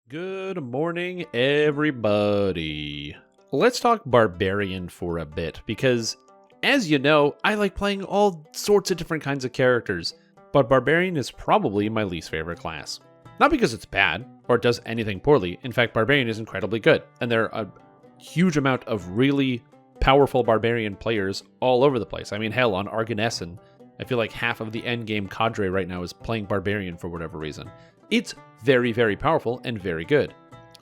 Good morning, everybody. Let's talk Barbarian for a bit, because, as you know, I like playing all sorts of different kinds of characters, but Barbarian is probably my least favorite class. Not because it's bad, or it does anything poorly. In fact, Barbarian is incredibly good, and there are a huge amount of really powerful Barbarian players all over the place. I mean, hell, on Arganessen, I feel like half of the endgame cadre right now is playing Barbarian for whatever reason. It's very, very powerful and very good.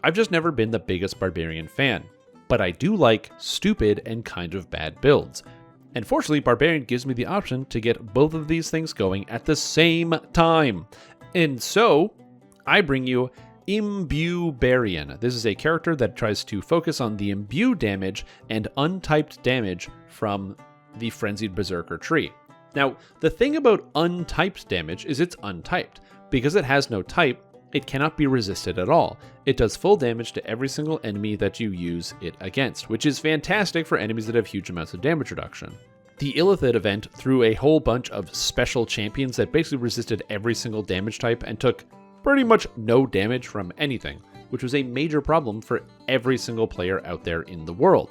I've just never been the biggest Barbarian fan, but I do like stupid and kind of bad builds. And fortunately, Barbarian gives me the option to get both of these things going at the same time. And so, I bring you Imbue. This is a character that tries to focus on the imbue damage and untyped damage from the Frenzied Berserker tree. Now, the thing about untyped damage is it's untyped. Because it has no type, it cannot be resisted at all. It does full damage to every single enemy that you use it against, which is fantastic for enemies that have huge amounts of damage reduction. The Illithid event threw a whole bunch of special champions that basically resisted every single damage type and took pretty much no damage from anything, which was a major problem for every single player out there in the world.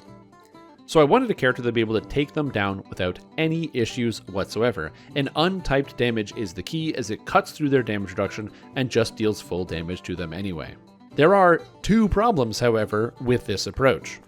So I wanted a character to be able to take them down without any issues whatsoever, and untyped damage is the key as it cuts through their damage reduction and just deals full damage to them anyway. There are two problems, however, with this approach.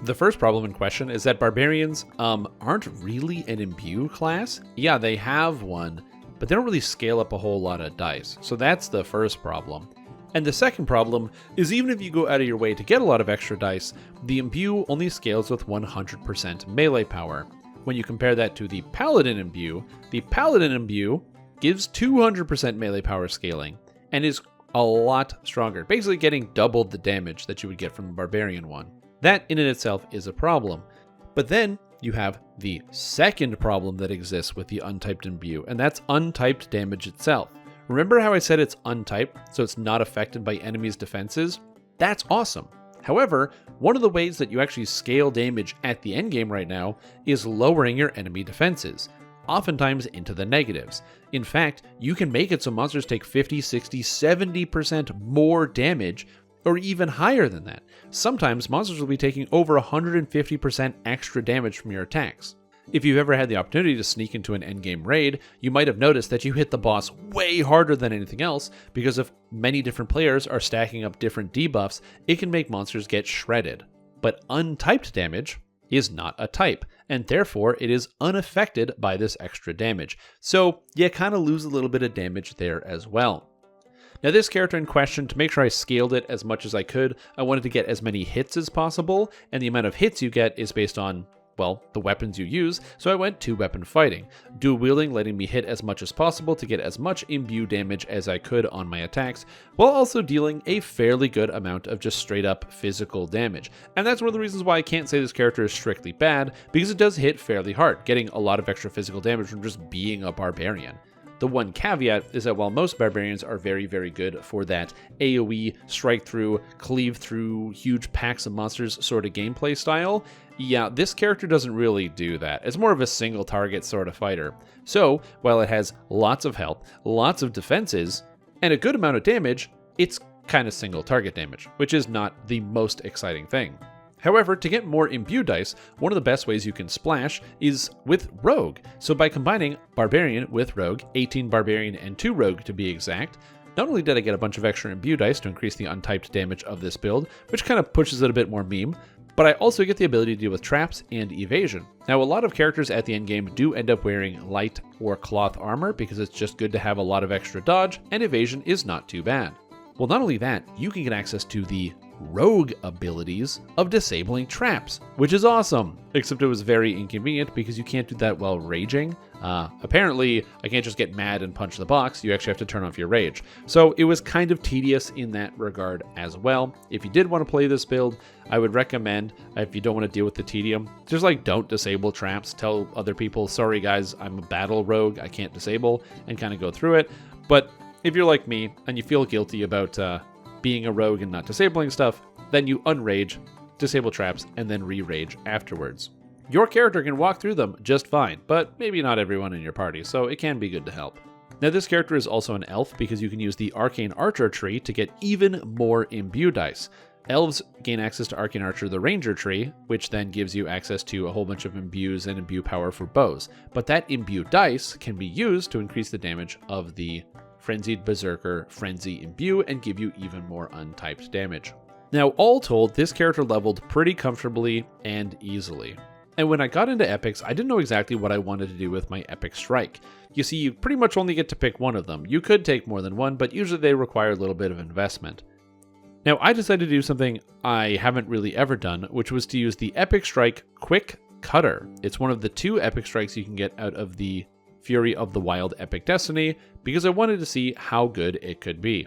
The first problem in question is that Barbarians aren't really an imbue class. Yeah, they have one, but they don't really scale up a whole lot of dice, so that's the first problem. And the second problem is even if you go out of your way to get a lot of extra dice, the Imbue only scales with 100% melee power. When you compare that to the Paladin Imbue gives 200% melee power scaling and is a lot stronger, basically getting double the damage that you would get from the Barbarian one. That in and itself is a problem. But then you have the second problem that exists with the untyped Imbue, and that's untyped damage itself. Remember how I said it's untyped, so it's not affected by enemies' defenses? That's awesome. However, one of the ways that you actually scale damage at the endgame right now is lowering your enemy defenses, oftentimes into the negatives. In fact, you can make it so monsters take 50, 60, 70% more damage, or even higher than that. Sometimes monsters will be taking over 150% extra damage from your attacks. If you've ever had the opportunity to sneak into an endgame raid, you might have noticed that you hit the boss way harder than anything else, because if many different players are stacking up different debuffs, it can make monsters get shredded. But untyped damage is not a type, and therefore it is unaffected by this extra damage. So you kind of lose a little bit of damage there as well. Now this character in question, to make sure I scaled it as much as I could, I wanted to get as many hits as possible, and the amount of hits you get is based on, well, the weapons you use, so I went 2-weapon fighting. Dual wielding letting me hit as much as possible to get as much imbue damage as I could on my attacks, while also dealing a fairly good amount of just straight up physical damage. And that's one of the reasons why I can't say this character is strictly bad, because it does hit fairly hard, getting a lot of extra physical damage from just being a barbarian. The one caveat is that while most barbarians are very, very good for that AoE, strike through, cleave through huge packs of monsters sort of gameplay style, yeah, this character doesn't really do that. It's more of a single target sort of fighter. So, while it has lots of health, lots of defenses, and a good amount of damage, it's kind of single target damage, which is not the most exciting thing. However, to get more imbue dice, one of the best ways you can splash is with Rogue. So by combining Barbarian with Rogue, 18 Barbarian and 2 Rogue to be exact, not only did I get a bunch of extra imbue dice to increase the untyped damage of this build, which kind of pushes it a bit more meme, but I also get the ability to deal with traps and evasion. Now, a lot of characters at the endgame do end up wearing light or cloth armor because it's just good to have a lot of extra dodge, and evasion is not too bad. Well, not only that, you can get access to the Rogue abilities of disabling traps, which is awesome, except it was very inconvenient because you can't do that while raging. Apparently, I can't just get mad and punch the box, you actually have to turn off your rage. So it was kind of tedious in that regard as well. If you did want to play this build, I would recommend, if you don't want to deal with the tedium, just don't disable traps, tell other people, sorry guys, I'm a battle rogue, I can't disable, and kind of go through it. But if you're like me, and you feel guilty about being a rogue and not disabling stuff, then you unrage, disable traps, and then re-rage afterwards. Your character can walk through them just fine, but maybe not everyone in your party, so it can be good to help. Now this character is also an elf because you can use the Arcane Archer tree to get even more Imbue dice. Elves gain access to Arcane Archer, the Ranger tree, which then gives you access to a whole bunch of imbues and imbue power for bows. But that imbue dice can be used to increase the damage of the Frenzied Berserker Frenzy Imbue and give you even more untyped damage. Now, all told, this character leveled pretty comfortably and easily. And when I got into epics, I didn't know exactly what I wanted to do with my epic strike. You see, you pretty much only get to pick one of them. You could take more than one, but usually they require a little bit of investment. Now, I decided to do something I haven't really ever done, which was to use the Epic Strike Quick Cutter. It's one of the 2 epic strikes you can get out of the Fury of the Wild Epic Destiny, because I wanted to see how good it could be.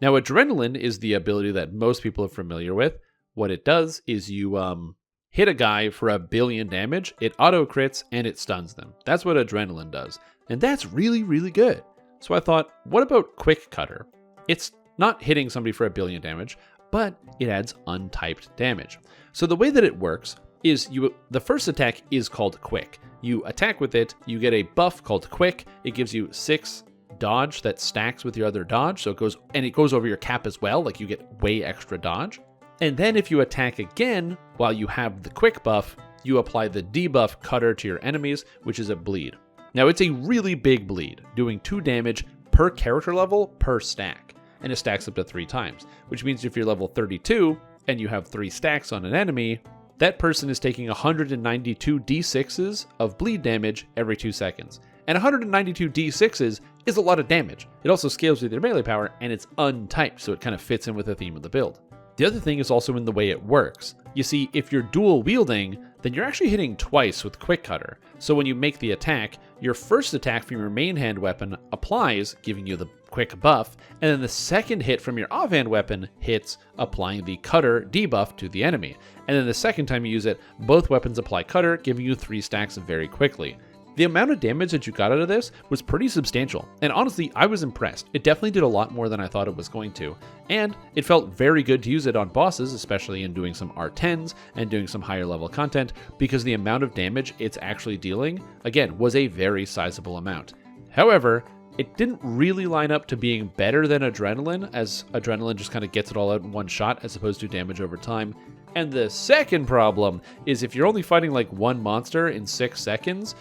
Now, Adrenaline is the ability that most people are familiar with. What it does is you hit a guy for 1 billion damage, it auto-crits, and it stuns them. That's what Adrenaline does. And that's really, really good. So I thought, what about Quick Cutter? It's not hitting somebody for 1 billion damage, but it adds untyped damage. So the way that it works is the first attack is called Quick. You attack with it, you get a buff called Quick. It gives you 6 dodge that stacks with your other dodge, so it goes over your cap as well, like you get way extra dodge. And then if you attack again while you have the Quick buff, you apply the debuff Cutter to your enemies, which is a bleed. Now it's a really big bleed, doing 2 damage per character level per stack. And it stacks up to 3 times, which means if you're level 32 and you have 3 stacks on an enemy, that person is taking 192 d6s of bleed damage every 2 seconds. And 192 d6s is a lot of damage. It also scales with your melee power, and it's untyped, so it kind of fits in with the theme of the build. The other thing is also in the way it works. You see, if you're dual wielding, then you're actually hitting twice with Quick Cutter. So when you make the attack, your first attack from your main hand weapon applies, giving you the quick buff, and then the second hit from your offhand weapon hits, applying the Cutter debuff to the enemy. And then the second time you use it, both weapons apply Cutter, giving you 3 stacks very quickly. The amount of damage that you got out of this was pretty substantial, and honestly, I was impressed. It definitely did a lot more than I thought it was going to, and it felt very good to use it on bosses, especially in doing some R10s and doing some higher level content, because the amount of damage it's actually dealing, again, was a very sizable amount. However, it didn't really line up to being better than Adrenaline, as Adrenaline just kind of gets it all out in one shot as opposed to damage over time. And the second problem is if you're only fighting like one monster in 6 seconds,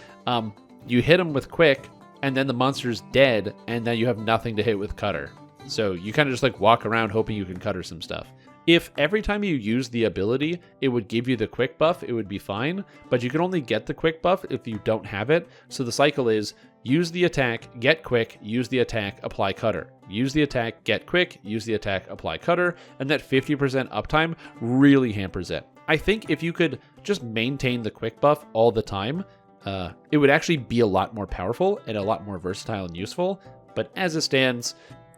you hit him with Quick, and then the monster's dead, and then you have nothing to hit with Cutter. So you kind of just like walk around hoping you can Cutter some stuff. If every time you use the ability, it would give you the Quick buff, it would be fine, but you can only get the Quick buff if you don't have it. So the cycle is use the attack, get Quick, use the attack, apply Cutter. Use the attack, get Quick, use the attack, apply Cutter, and that 50% uptime really hampers it. I think if you could just maintain the Quick buff all the time, it would actually be a lot more powerful and a lot more versatile and useful. But as it stands,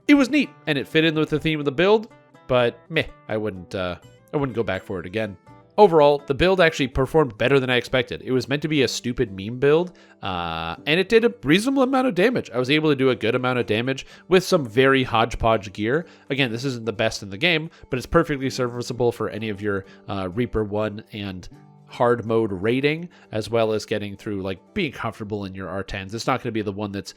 it was neat and it fit in with the theme of the build. But meh, I wouldn't go back for it again. Overall, the build actually performed better than I expected. It was meant to be a stupid meme build, and it did a reasonable amount of damage. I was able to do a good amount of damage with some very hodgepodge gear. Again, this isn't the best in the game, but it's perfectly serviceable for any of your Reaper 1 and hard mode raiding, as well as getting through, like, being comfortable in your R10s. It's not going to be the one that's,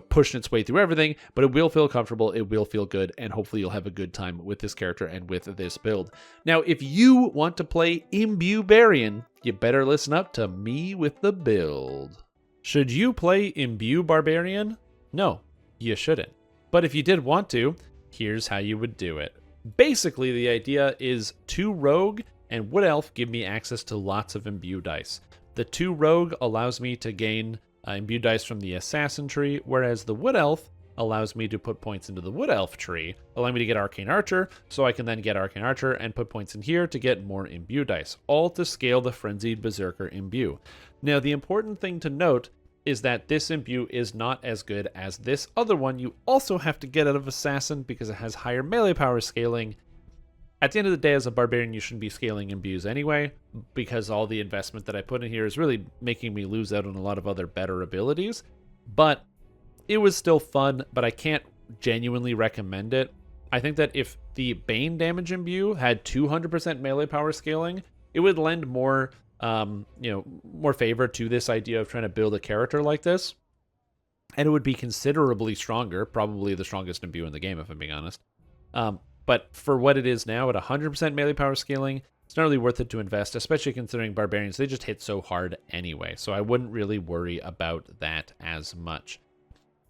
pushing its way through everything, but it will feel comfortable, it will feel good, and hopefully you'll have a good time with this character and with this build. Now, if you want to play Imbue Barbarian, you better listen up to me with the build. Should you play Imbue Barbarian? No, you shouldn't. But if you did want to, here's how you would do it. Basically, the idea is 2 rogue and Wood Elf give me access to lots of Imbue dice. The 2 rogue allows me to gain Imbue dice from the Assassin tree, whereas the Wood Elf allows me to put points into the Wood Elf tree, allowing me to get Arcane Archer, so I can then get Arcane Archer and put points in here to get more Imbue dice, all to scale the Frenzied Berserker Imbue. Now, the important thing to note is that this Imbue is not as good as this other one you also have to get out of Assassin because it has higher melee power scaling. At the end of the day, as a Barbarian, you shouldn't be scaling Imbues anyway, because all the investment that I put in here is really making me lose out on a lot of other better abilities. But it was still fun, but I can't genuinely recommend it. I think that if the Bane damage Imbue had 200% melee power scaling, it would lend more, more favor to this idea of trying to build a character like this. and it would be considerably stronger, probably the strongest imbue in the game, if I'm being honest. But for what it is now, at 100% melee power scaling, it's not really worth it to invest, especially considering Barbarians, they just hit so hard anyway, so I wouldn't really worry about that as much.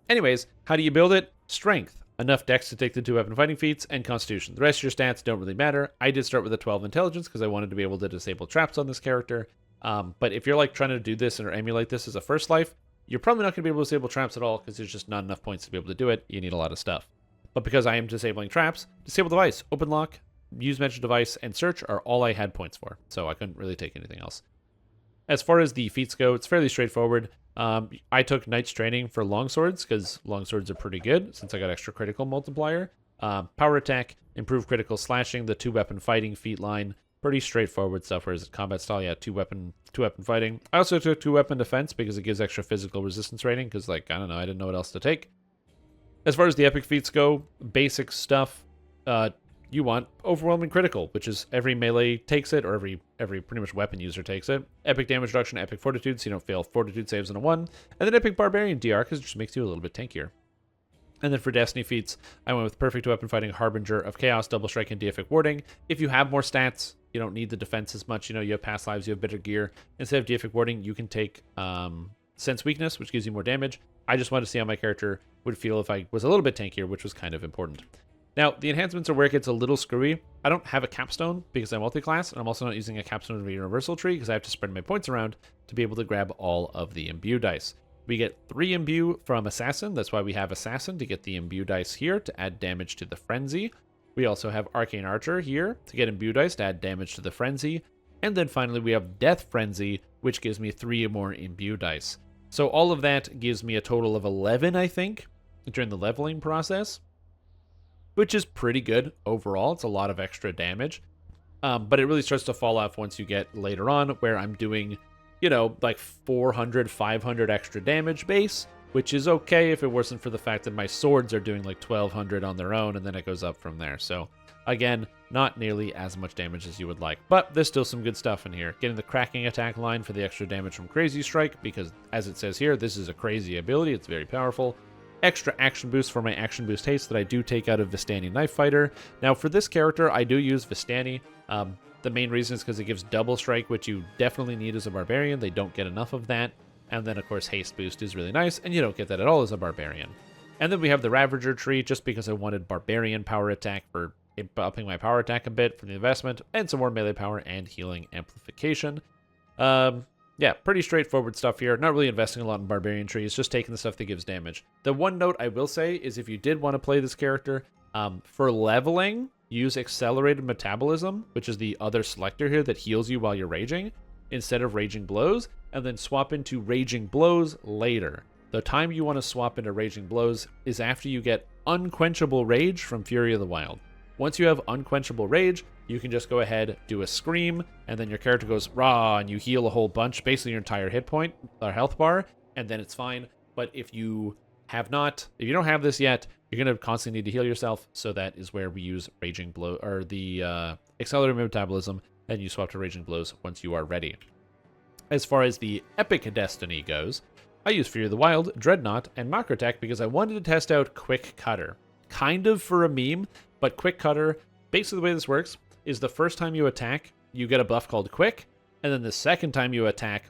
Anyways, how do you build it? Strength. Enough dex to take the 2 weapon fighting feats, and constitution. The rest of your stats don't really matter. I did start with a 12 intelligence because I wanted to be able to disable traps on this character. But if you're like trying to do this or emulate this as a first life, you're probably not going to be able to disable traps at all because there's just not enough points to be able to do it. You need a lot of stuff. But because I am disabling traps, disable device, open lock, use magic device, and search are all I had points for. So I couldn't really take anything else. As far as the feats go, it's fairly straightforward. I took Knight's Training for longswords because longswords are pretty good since I got extra critical multiplier. Power attack, improved critical slashing, the 2 weapon fighting feat line. Pretty straightforward stuff, whereas combat style, yeah, 2 weapon fighting. I also took 2 weapon defense because it gives extra physical resistance rating because, like, I don't know, I didn't know what else to take. As far as the epic feats go, basic stuff, you want overwhelming critical, which is every melee takes it, or every pretty much weapon user takes it. Epic damage reduction, epic fortitude, so you don't fail fortitude saves in a 1. And then epic barbarian DR, because it just makes you a little bit tankier. And then for destiny feats, I went with perfect weapon fighting, harbinger of chaos, double strike, and deific warding. If you have more stats, you don't need the defense as much. You know, you have past lives, you have better gear. Instead of deific warding, you can take sense weakness, which gives you more damage. I just wanted to see how my character would feel if I was a little bit tankier, which was kind of important. Now, the enhancements are where it gets a little screwy. I don't have a capstone because I'm multi-class, and I'm also not using a capstone of a universal tree because I have to spread my points around to be able to grab all of the imbue dice. We get 3 imbue from assassin. That's why we have assassin, to get the imbue dice here to add damage to the frenzy. We also have arcane archer here to get imbue dice to add damage to the frenzy. And then finally we have death frenzy, which gives me 3 more imbue dice. So all of that gives me a total of 11, I think, during the leveling process, which is pretty good overall. It's a lot of extra damage. But it really starts to fall off once you get later on, where I'm doing, you know, like 400, 500 extra damage base, which is okay if it wasn't for the fact that my swords are doing like 1200 on their own, and then it goes up from there. So again, not nearly as much damage as you would like, but there's still some good stuff in here. Getting the cracking attack line for the extra damage from Crazy Strike, because as it says here, this is a crazy ability. It's very powerful. Extra action boost for my action boost haste that I do take out of Vistani Knife Fighter. Now for this character, I do use Vistani. The main reason is because it gives double strike, which you definitely need as a barbarian. They don't get enough of that. And then of course haste boost is really nice, and you don't get that at all as a barbarian. And then we have the Ravager tree, just because I wanted barbarian power attack for upping my power attack a bit for the investment, and some more melee power and healing amplification. Yeah, pretty straightforward stuff here. Not really investing a lot in barbarian trees, just taking the stuff that gives damage. The one note I will say is if you did want to play this character, for leveling, use accelerated metabolism, which is the other selector here that heals you while you're raging, instead of raging blows, and then swap into raging blows later. The time you want to swap into raging blows is after you get unquenchable rage from Fury of the Wild. Once you have unquenchable rage, you can just go ahead, do a scream, and then your character goes rah, and you heal a whole bunch, basically your entire hit point or health bar, and then it's fine. But if you don't have this yet, you're going to constantly need to heal yourself, so that is where we use raging blow, or the accelerated metabolism, and you swap to raging blows once you are ready. As far as the epic destiny goes, I use Fury of the Wild, Dreadnought, and Macro Attack because I wanted to test out Quick Cutter. Kind of for a meme, but Quick Cutter, basically the way this works is the first time you attack, you get a buff called Quick, and then the second time you attack,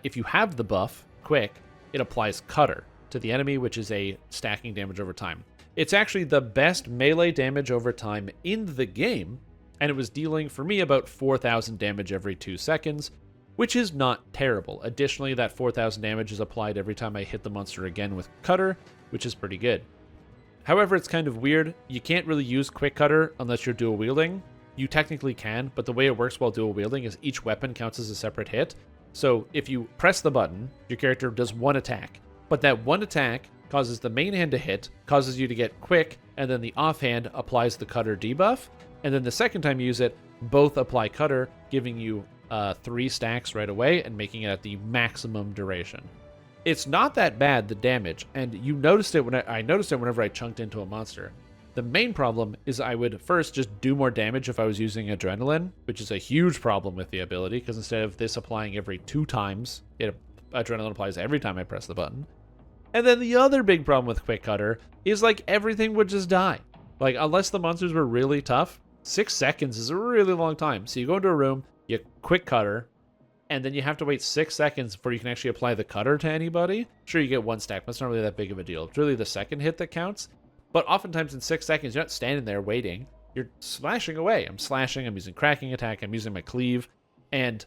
if you have the buff, Quick, it applies Cutter to the enemy, which is a stacking damage over time. It's actually the best melee damage over time in the game, and it was dealing, for me, about 4,000 damage every 2 seconds, which is not terrible. Additionally, that 4,000 damage is applied every time I hit the monster again with Cutter, which is pretty good. However, it's kind of weird. You can't really use Quick Cutter unless you're dual wielding. You technically can, but the way it works while dual wielding is each weapon counts as a separate hit. So if you press the button, your character does one attack, but that one attack causes the main hand to hit, causes you to get quick, and then the offhand applies the Cutter debuff, and then the second time you use it, both apply Cutter, giving you 3 stacks right away and making it at the maximum duration. It's not that bad, the damage, and you noticed it when I noticed it whenever I chunked into a monster. The main problem is I would first just do more damage if I was using Adrenaline, which is a huge problem with the ability, because instead of this applying every 2 times, Adrenaline applies every time I press the button. And then the other big problem with Quick Cutter is like everything would just die. Like unless the monsters were really tough, 6 seconds is a really long time. So you go into a room, you Quick Cutter, and then you have to wait 6 seconds before you can actually apply the cutter to anybody. Sure, you get 1 stack, but it's not really that big of a deal. It's really the second hit that counts. But oftentimes in 6 seconds, you're not standing there waiting. You're slashing away. I'm slashing, I'm using cracking attack, I'm using my cleave, and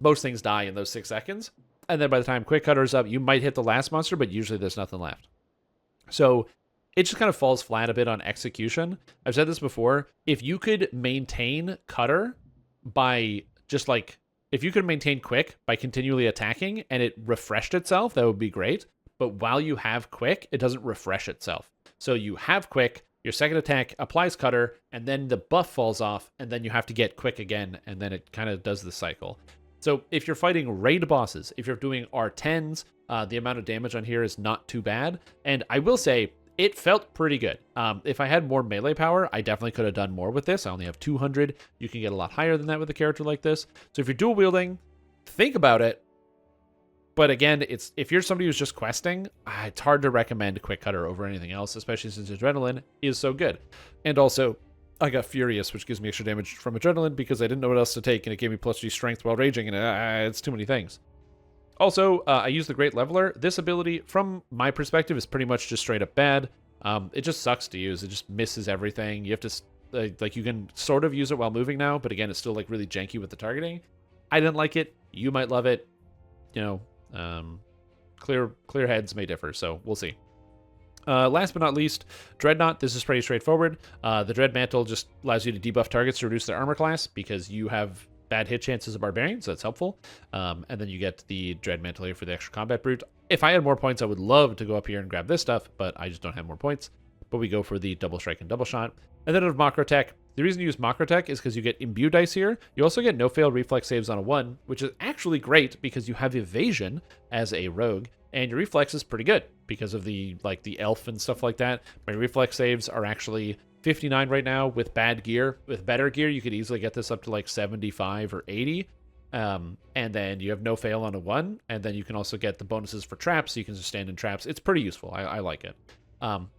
most things die in those 6 seconds. And then by the time Quick Cutter's up, you might hit the last monster, but usually there's nothing left. So it just kind of falls flat a bit on execution. I've said this before. If you could maintain Cutter by just like, if you could maintain Quick by continually attacking and it refreshed itself, that would be great. But while you have Quick, it doesn't refresh itself. So you have Quick, your second attack applies Cutter, and then the buff falls off, and then you have to get Quick again, and then it kind of does the cycle. So if you're fighting raid bosses, if you're doing R10s, the amount of damage on here is not too bad. And I will say, it felt pretty good. If I had more melee power, I definitely could have done more with this. I only have 200. You can get a lot higher than that with a character like this. So if you're dual wielding, think about it. But again, if you're somebody who's just questing, it's hard to recommend Quick Cutter over anything else, especially since Adrenaline is so good. And also, I got Furious, which gives me extra damage from Adrenaline because I didn't know what else to take, and it gave me +3 strength while raging, and it's too many things. Also, I use the Great Leveler. This ability, from my perspective, is pretty much just straight up bad. It just sucks to use. It just misses everything. You have to, like, you can sort of use it while moving now, but again, it's still, like, really janky with the targeting. I didn't like it. You might love it. You know, clear heads may differ, so we'll see. Last but not least, Dreadnought. This is pretty straightforward. The Dread Mantle just allows you to debuff targets to reduce their armor class because you have bad hit chances of Barbarian, so that's helpful. And then you get the Dread Mantle here for the extra combat brute. If I had more points, I would love to go up here and grab this stuff, but I just don't have more points. But we go for the double strike and double shot. And then of Macrotech. The reason you use Macrotech is because you get Imbue dice here. You also get no-fail reflex saves on a 1, which is actually great because you have evasion as a rogue, and your reflex is pretty good because of the elf and stuff like that. My reflex saves are actually 59 right now with bad gear. With better gear, you could easily get this up to like 75 or 80. And then you have no fail on a 1, and then you can also get the bonuses for traps, so you can just stand in traps. It's pretty useful. I like it.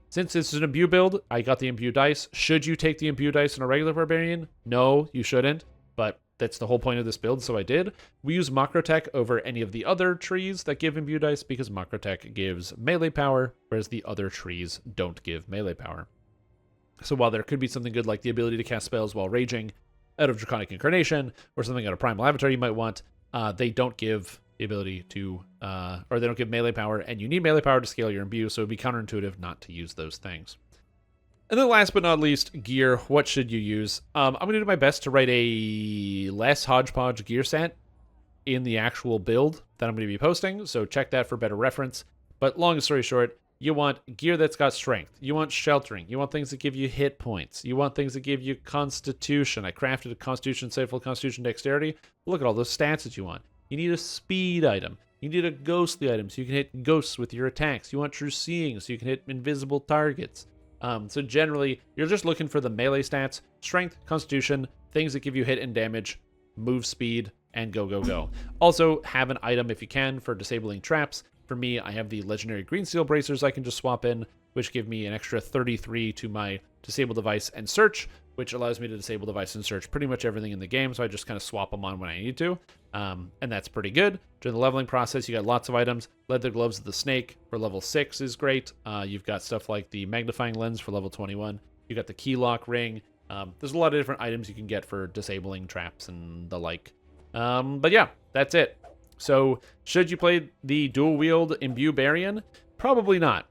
Since this is an Imbue build, I got the Imbue dice. Should you take the Imbue dice in a regular Barbarian? No, you shouldn't, but that's the whole point of this build, so I did. We use Macrotech over any of the other trees that give Imbue dice because Macrotech gives melee power, whereas the other trees don't give melee power. So while there could be something good like the ability to cast spells while raging out of Draconic Incarnation, or something out of Primal Avatar you might want, they don't give the ability to, or they don't give melee power, and you need melee power to scale your Imbue, so it would be counterintuitive not to use those things. And then last but not least, gear. What should you use? I'm going to do my best to write a less hodgepodge gear set in the actual build that I'm going to be posting, so check that for better reference. But long story short, you want gear that's got strength. You want sheltering. You want things that give you hit points. You want things that give you constitution. I crafted a constitution save, full constitution dexterity. Look at all those stats that you want. You need a speed item. You need a ghostly item so you can hit ghosts with your attacks. You want true seeing so you can hit invisible targets. So generally, you're just looking for the melee stats, strength, constitution, things that give you hit and damage, move speed, and go, go, go. Also, have an item if you can for disabling traps. For me, I have the legendary green steel bracers I can just swap in, which give me an extra 33 to my disable device and search, which allows me to disable device and search pretty much everything in the game, so I just kind of swap them on when I need to. And that's pretty good. During the leveling process, you got lots of items. Leather Gloves of the Snake for level 6 is great. You've got stuff like the Magnifying Lens for level 21. You got the Key Lock Ring. There's a lot of different items you can get for disabling traps and the like. But yeah, that's it. So, should you play the dual wield Imbue Barbarian? Probably not.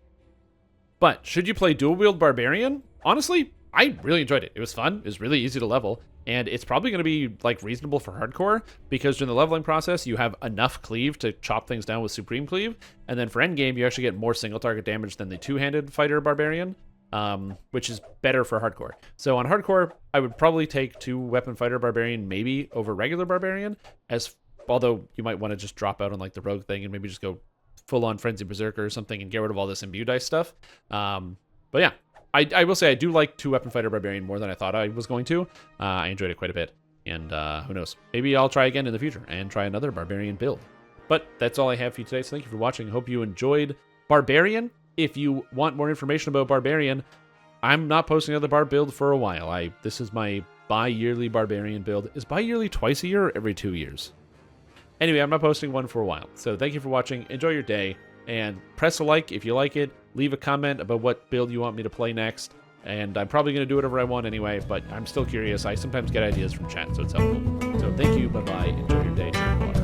But, should you play dual wield Barbarian? Honestly, I really enjoyed it. It was fun. It was really easy to level. And it's probably going to be like reasonable for hardcore because during the leveling process, you have enough cleave to chop things down with Supreme Cleave. And then for endgame, you actually get more single target damage than the two-handed fighter Barbarian, which is better for hardcore. So on hardcore, I would probably take two-weapon fighter Barbarian maybe over regular Barbarian, although you might want to just drop out on like the rogue thing and maybe just go full-on Frenzy Berserker or something and get rid of all this Imbue dice stuff. But yeah. I will say I do like two-weapon fighter Barbarian more than I thought I was going to. I enjoyed it quite a bit. And who knows? Maybe I'll try again in the future and try another Barbarian build. But that's all I have for you today. So thank you for watching. I hope you enjoyed Barbarian, if you want more information about Barbarian, I'm not posting another Barb build for a while. This is my bi-yearly Barbarian build. Is bi-yearly twice a year or every 2 years? Anyway, I'm not posting one for a while. So thank you for watching. Enjoy your day. And press a like if you like it. Leave a comment about what build you want me to play next. And I'm probably going to do whatever I want anyway, but I'm still curious. I sometimes get ideas from chat, so it's helpful. So thank you. Bye-bye. Enjoy your day.